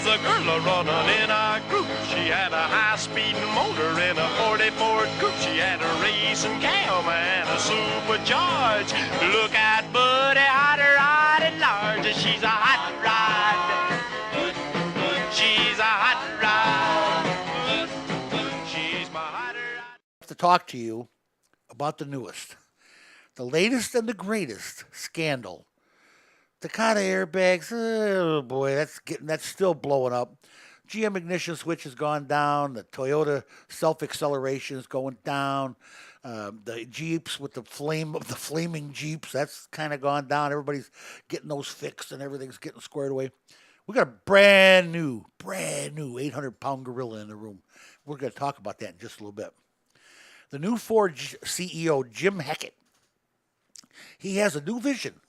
the girl a-running in a group. She had a high-speed motor in a 40 Ford coupe. She had a racing cam and a supercharged. Look at Buddy, hot rod at large. She's a hot rod. She's a hot rod. She's my hot rod. To talk to you about the newest, the latest and the greatest scandal. Takata airbags, oh boy, that's still blowing up. GM ignition switch has gone down. The Toyota self-acceleration is going down. The Jeeps with the flaming Jeeps, that's kind of gone down. Everybody's getting those fixed and everything's getting squared away. We got a brand new 800-pound gorilla in the room. We're going to talk about that in just a little bit. The new Ford CEO, Jim Hackett, he has a new vision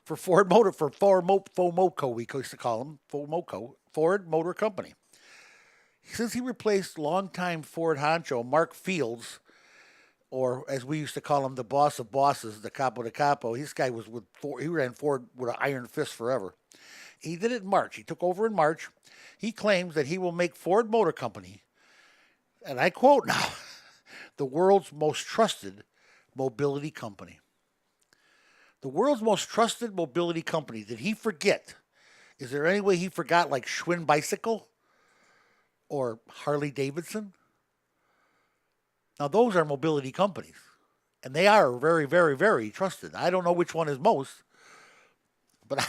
for FOMOCO, we used to call him, FOMOCO, Ford Motor Company. Since he replaced longtime Ford honcho Mark Fields, or as we used to call him, the boss of bosses, the capo de capo, this guy was with Ford, he ran Ford with an iron fist forever. He did it in March. He took over in March. He claims that he will make Ford Motor Company, and I quote now, the world's most trusted mobility company. The world's most trusted mobility company. Did he forget? Is there any way he forgot like Schwinn Bicycle or Harley Davidson? Now those are mobility companies, and they are very, very, very trusted. I don't know which one is most, but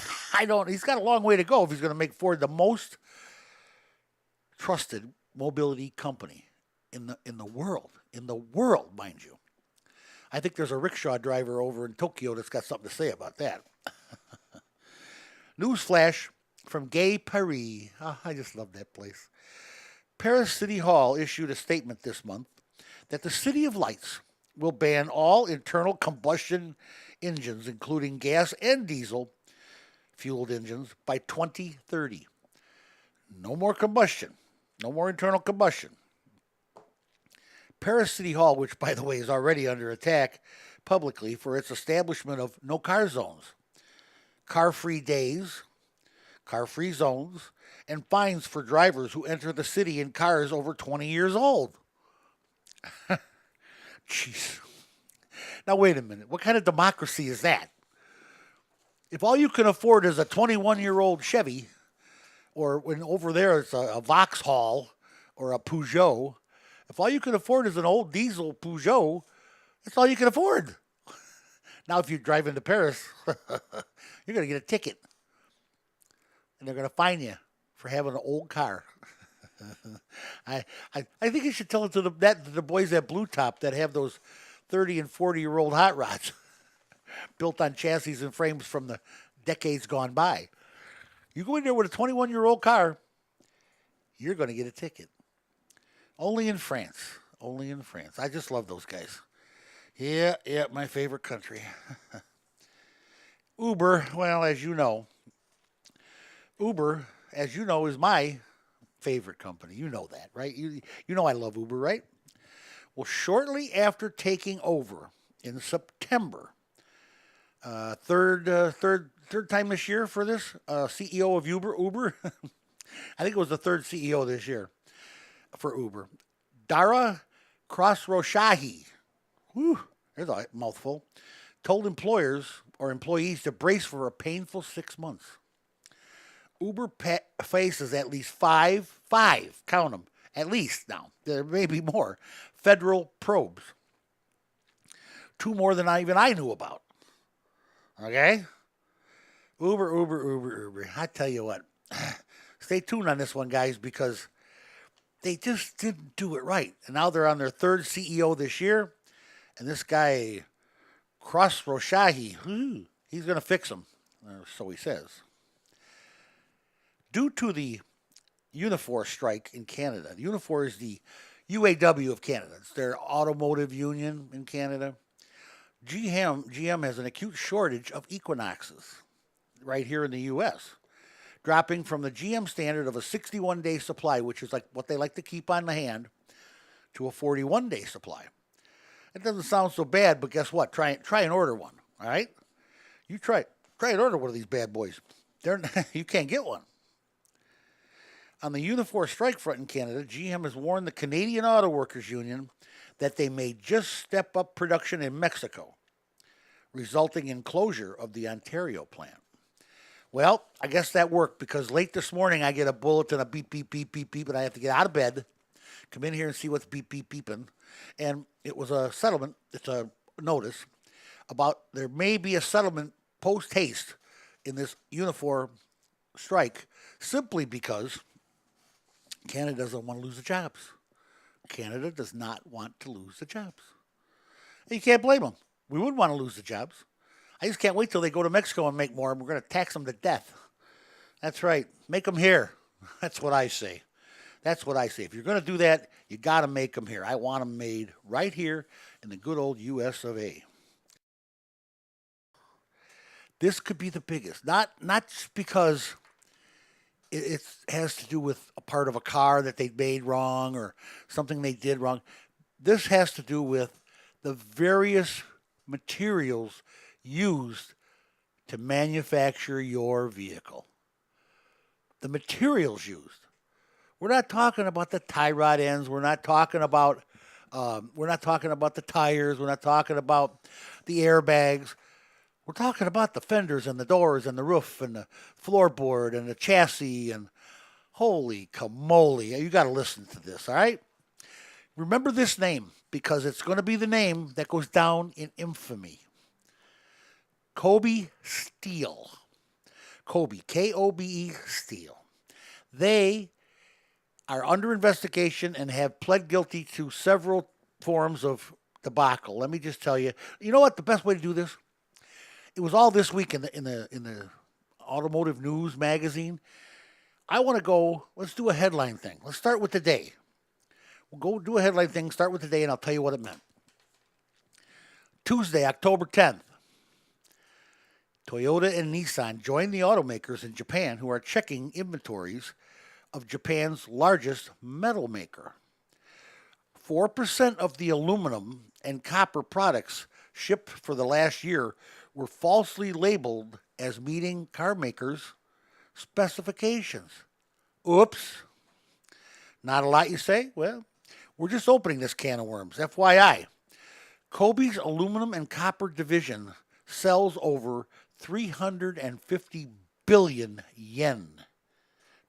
he's got a long way to go if he's going to make Ford the most trusted mobility company in the world. In the world, mind you. I think there's a rickshaw driver over in Tokyo that's got something to say about that. Newsflash from Gay Paris. Oh, I just love that place. Paris City Hall issued a statement this month that the City of Lights will ban all internal combustion engines, including gas and diesel-fueled engines, by 2030. No more combustion. No more internal combustion. Paris City Hall, which, by the way, is already under attack publicly for its establishment of no-car zones, car-free days, car-free zones, and fines for drivers who enter the city in cars over 20 years old. Jeez. Now, wait a minute. What kind of democracy is that? If all you can afford is a 21-year-old Chevy, or when over there it's a Vauxhall or a Peugeot, if all you can afford is an old diesel Peugeot, that's all you can afford. Now, if you drive into Paris, you're going to get a ticket. And they're going to fine you for having an old car. I think you should tell it to the boys at Blue Top that have those 30 and 40-year-old hot rods built on chassis and frames from the decades gone by. You go in there with a 21-year-old car, you're going to get a ticket. Only in France. Only in France. I just love those guys. Yeah, my favorite country. Uber, well, as you know, is my favorite company. You know that, right? You know I love Uber, right? Well, shortly after taking over in September, third time this year for this, CEO of Uber. I think it was the third CEO this year for Uber. Dara Khosrowshahi, there's a mouthful, told employees to brace for a painful 6 months. Uber faces at least five, count them, at least now, there may be more, federal probes. 2 more than I knew about. Okay? Uber. I tell you what, stay tuned on this one, guys, because they just didn't do it right. And now they're on their third CEO this year. And this guy, Khosrowshahi, he's going to fix them. So he says. Due to the Unifor strike in Canada, the Unifor is the UAW of Canada. It's their automotive union in Canada. GM has an acute shortage of Equinoxes right here in the U.S., dropping from the GM standard of a 61-day supply, which is like what they like to keep on the hand, to a 41-day supply. It doesn't sound so bad, but guess what? Try and order one, all right? You try and order one of these bad boys. You can't get one. On the Unifor strike front in Canada, GM has warned the Canadian Auto Workers Union that they may just step up production in Mexico, resulting in closure of the Ontario plant. Well, I guess that worked because late this morning I get a bulletin, a beep, beep, beep, beep, beep, and I have to get out of bed, come in here and see what's beep, beep, beeping. And it was a settlement, it's a notice about there may be a settlement post haste in this Unifor strike simply because Canada doesn't want to lose the jobs. Canada does not want to lose the jobs. And you can't blame them. We wouldn't want to lose the jobs. I just can't wait till they go to Mexico and make more, and we're going to tax them to death. That's right. Make them here. That's what I say. That's what I say. If you're going to do that, you got to make them here. I want them made right here in the good old U.S. of A. This could be the biggest. Not just because it has to do with a part of a car that they made wrong or something they did wrong. This has to do with the various materials used to manufacture your vehicle. The materials used. We're not talking about the tie rod ends. We're not talking about the tires. We're not talking about the airbags. We're talking about the fenders and the doors and the roof and the floorboard and the chassis and holy camole. You got to listen to this, all right? Remember this name because it's going to be the name that goes down in infamy. Kobe Steel. Kobe, K-O-B-E, Steel. They are under investigation and have pled guilty to several forms of debacle. Let me just tell you. You know what? The best way to do this? It was all this week in the Automotive News magazine. I want to go. Let's do a headline thing. Let's start with the day. We'll go do a headline thing. Start with the day, and I'll tell you what it meant. Tuesday, October 10th. Toyota and Nissan joined the automakers in Japan who are checking inventories of Japan's largest metal maker. 4% of the aluminum and copper products shipped for the last year were falsely labeled as meeting car makers' specifications. Oops. Not a lot, you say? Well, we're just opening this can of worms. FYI, Kobe's aluminum and copper division sells over 350 billion yen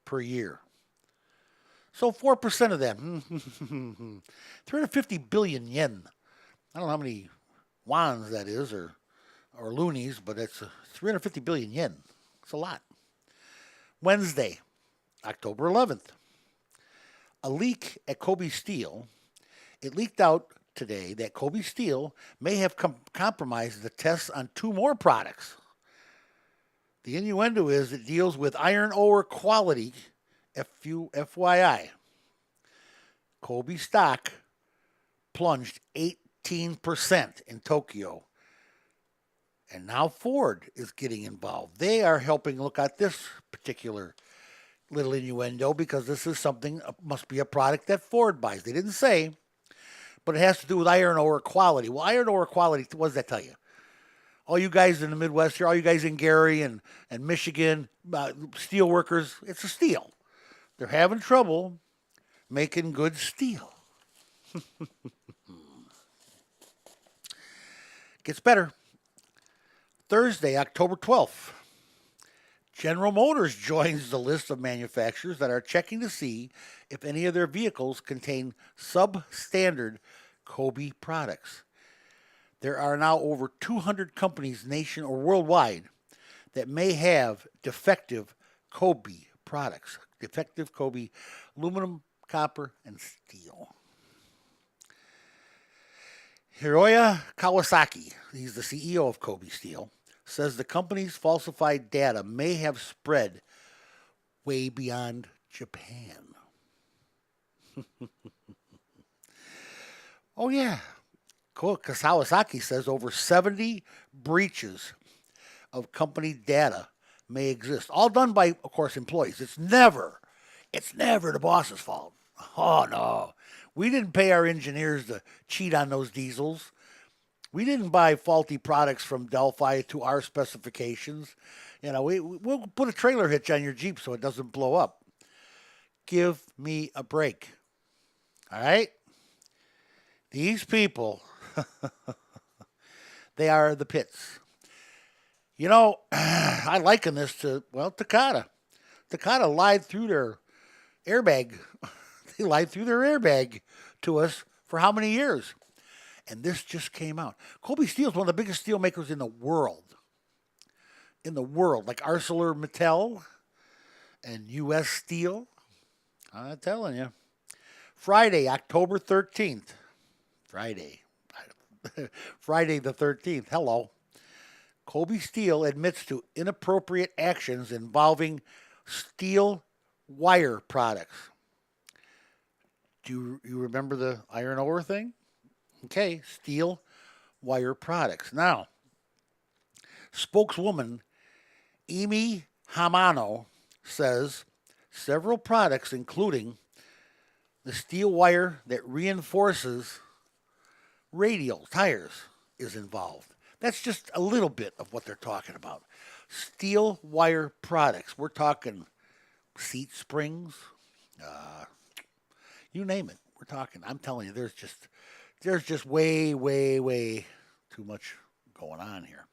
per year. So 4% of them, 350 billion yen. I don't know how many wands that is or loonies, but it's 350 billion yen. It's a lot. Wednesday, October 11th. A leak at Kobe Steel. It leaked out today that Kobe Steel may have compromised the tests on two more products. The innuendo is it deals with iron ore quality, FYI. Kobe stock plunged 18% in Tokyo. And now Ford is getting involved. They are helping look at this particular little innuendo because this is something, must be a product that Ford buys. They didn't say, but it has to do with iron ore quality. Well, iron ore quality, what does that tell you? All you guys in the Midwest here, all you guys in Gary and Michigan, steel workers, it's a steel. They're having trouble making good steel. Gets better. Thursday, October 12th. General Motors joins the list of manufacturers that are checking to see if any of their vehicles contain substandard Kobe products. There are now over 200 companies nation or worldwide that may have defective Kobe products. Defective Kobe aluminum, copper, and steel. Hiroya Kawasaki, he's the CEO of Kobe Steel, says the company's falsified data may have spread way beyond Japan. Oh, yeah. Kawasaki says over 70 breaches of company data may exist. All done by, of course, employees. It's never the boss's fault. Oh, no. We didn't pay our engineers to cheat on those diesels. We didn't buy faulty products from Delphi to our specifications. You know, we'll put a trailer hitch on your Jeep so it doesn't blow up. Give me a break. All right? These people, they are the pits. You know, I liken this to, well, Takata. Takata lied through their airbag. They lied through their airbag to us for how many years? And this just came out. Kobe Steel is one of the biggest steel makers in the world. In the world, like ArcelorMittal and U.S. Steel. I'm telling you. Friday, October 13th. Friday the 13th. Hello. Kobe Steel admits to inappropriate actions involving steel wire products. Do you remember the iron ore thing? Okay, steel wire products. Now, spokeswoman Emi Hamano says several products, including the steel wire that reinforces radial tires, is involved. That's just a little bit of what they're talking about. Steel wire products. We're talking seat springs, you name it. We're talking. I'm telling you, there's just way too much going on here.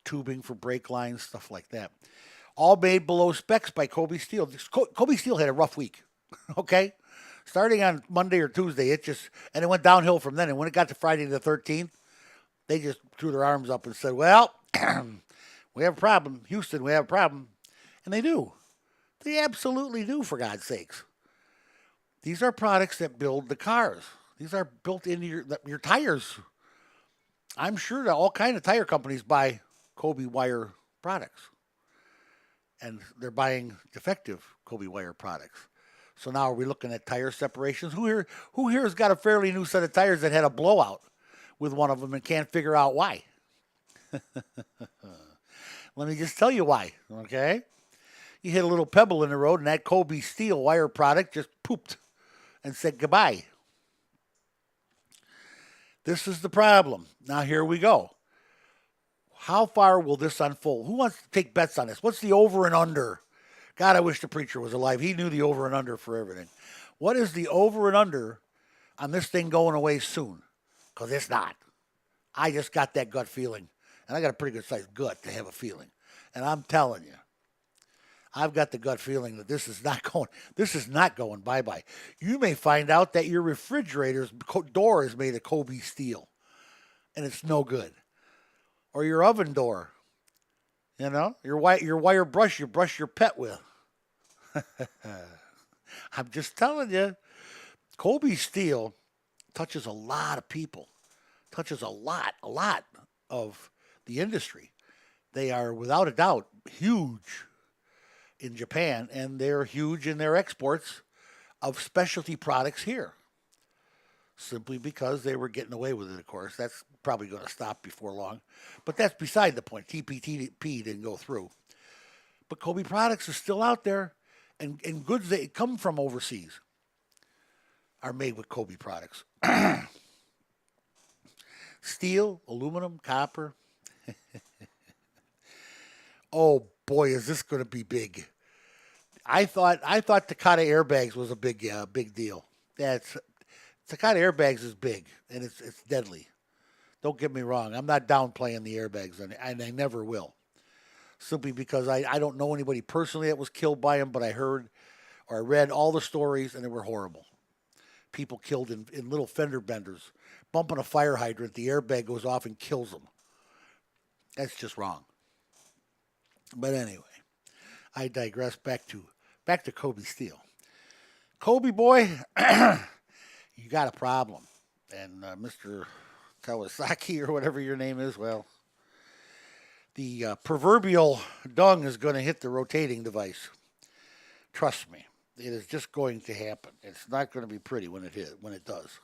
Tubing for brake lines, stuff like that. All made below specs by Kobe Steel. Kobe Steel had a rough week, okay? Starting on Monday or Tuesday, and it went downhill from then. And when it got to Friday the 13th, they just threw their arms up and said, well, we have a problem. Houston, we have a problem. And they do. They absolutely do, for God's sakes. These are products that build the cars. These are built into your tires. I'm sure that all kinds of tire companies buy Kobe wire products. And they're buying defective Kobe wire products. So now are we looking at tire separations? Who here has got a fairly new set of tires that had a blowout with one of them and can't figure out why? Let me just tell you why, okay? You hit a little pebble in the road and that Kobe Steel wire product just pooped and said goodbye. This is the problem. Now here we go. How far will this unfold? Who wants to take bets on this? What's the over and under? God, I wish the preacher was alive. He knew the over and under for everything. What is the over and under on this thing going away soon? Because it's not. I just got that gut feeling. And I got a pretty good sized gut to have a feeling. And I'm telling you, I've got the gut feeling that this is not going bye-bye. You may find out that your refrigerator's door is made of Kobe Steel. And it's no good. Or your oven door. You know, your wire brush you brush your pet with. I'm just telling you, Kobe Steel touches a lot of people, touches a lot of the industry. They are, without a doubt, huge in Japan, and they're huge in their exports of specialty products here. Simply because they were getting away with it, of course. That's probably going to stop before long. But that's beside the point. TPP didn't go through. But Kobe products are still out there, and goods that come from overseas are made with Kobe products. Steel, aluminum, copper. Oh boy, is this going to be big. I thought Takata airbags was a big deal. Takata airbags is big, and it's deadly. Don't get me wrong. I'm not downplaying the airbags, and I never will. Simply because I don't know anybody personally that was killed by them, but I heard or I read all the stories, and they were horrible. People killed in little fender benders. Bumping a fire hydrant, the airbag goes off and kills them. That's just wrong. But anyway, I digress. Back to Kobe Steel. Kobe boy, you got a problem. And Mr. Kawasaki, or whatever your name is, well, the proverbial dung is going to hit the rotating device. Trust me, it is just going to happen. It's not going to be pretty when it does.